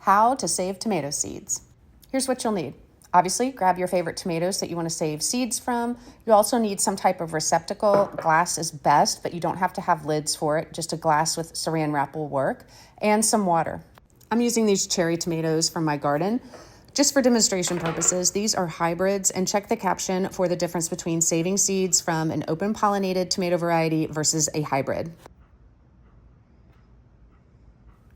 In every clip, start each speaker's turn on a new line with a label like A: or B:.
A: How to save tomato seeds. Here's what you'll need. Obviously, grab your favorite tomatoes that you want to save seeds from. You also need some type of receptacle. Glass is best, but you don't have to have lids for it. Just a glass with saran wrap will work. And some water. I'm using these cherry tomatoes from my garden. Just for demonstration purposes, these are hybrids, and check the caption for the difference between saving seeds from an open pollinated tomato variety versus a hybrid.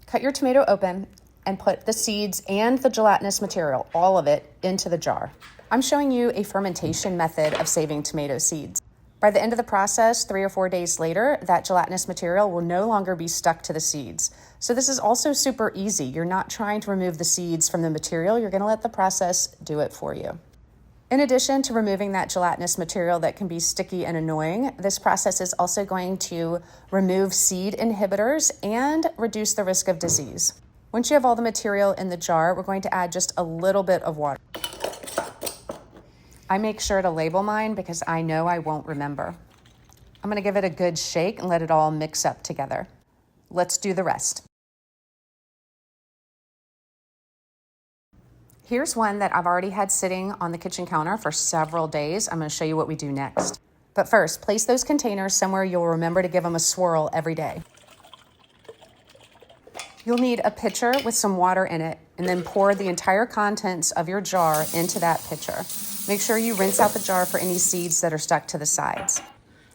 A: Cut your tomato open and put the seeds and the gelatinous material, all of it, into the jar. I'm showing you a fermentation method of saving tomato seeds. By the end of the process, 3 or 4 days later, that gelatinous material will no longer be stuck to the seeds. So this is also super easy. You're not trying to remove the seeds from the material. You're gonna let the process do it for you. In addition to removing that gelatinous material that can be sticky and annoying, this process is also going to remove seed inhibitors and reduce the risk of disease. Once you have all the material in the jar, we're going to add just a little bit of water. I make sure to label mine because I know I won't remember. I'm gonna give it a good shake and let it all mix up together. Let's do the rest. Here's one that I've already had sitting on the kitchen counter for several days. I'm gonna show you what we do next. But first, place those containers somewhere you'll remember to give them a swirl every day. You'll need a pitcher with some water in it, and then pour the entire contents of your jar into that pitcher. Make sure you rinse out the jar for any seeds that are stuck to the sides.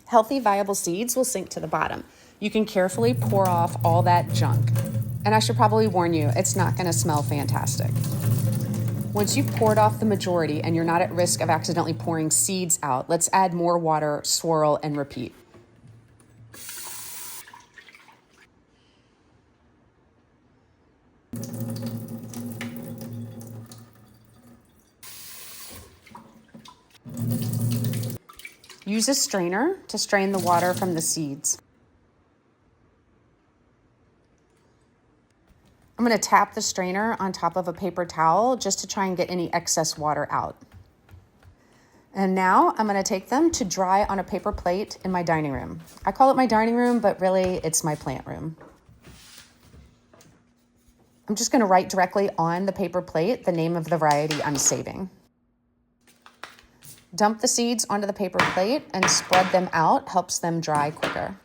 A: Healthy, viable seeds will sink to the bottom. You can carefully pour off all that junk. And I should probably warn you, it's not gonna smell fantastic. Once you've poured off the majority and you're not at risk of accidentally pouring seeds out, let's add more water, swirl, and repeat. Use a strainer to strain the water from the seeds. I'm going to tap the strainer on top of a paper towel just to try and get any excess water out. And now I'm going to take them to dry on a paper plate in my dining room. I call it my dining room, but really it's my plant room. I'm just going to write directly on the paper plate the name of the variety I'm saving. Dump the seeds onto the paper plate and spread them out, helps them dry quicker.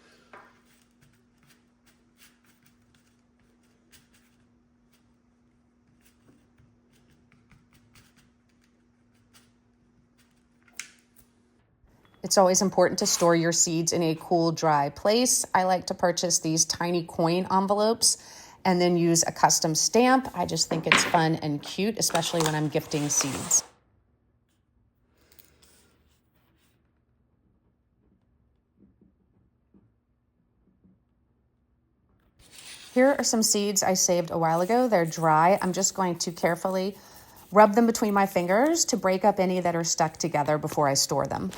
A: It's always important to store your seeds in a cool, dry place. I like to purchase these tiny coin envelopes and then use a custom stamp. I just think it's fun and cute, especially when I'm gifting seeds. Here are some seeds I saved a while ago. They're dry. I'm just going to carefully rub them between my fingers to break up any that are stuck together before I store them.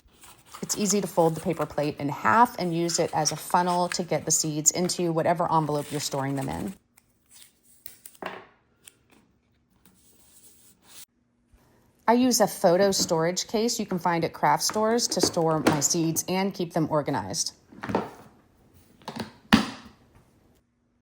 A: It's easy to fold the paper plate in half and use it as a funnel to get the seeds into whatever envelope you're storing them in. I use a photo storage case you can find at craft stores to store my seeds and keep them organized.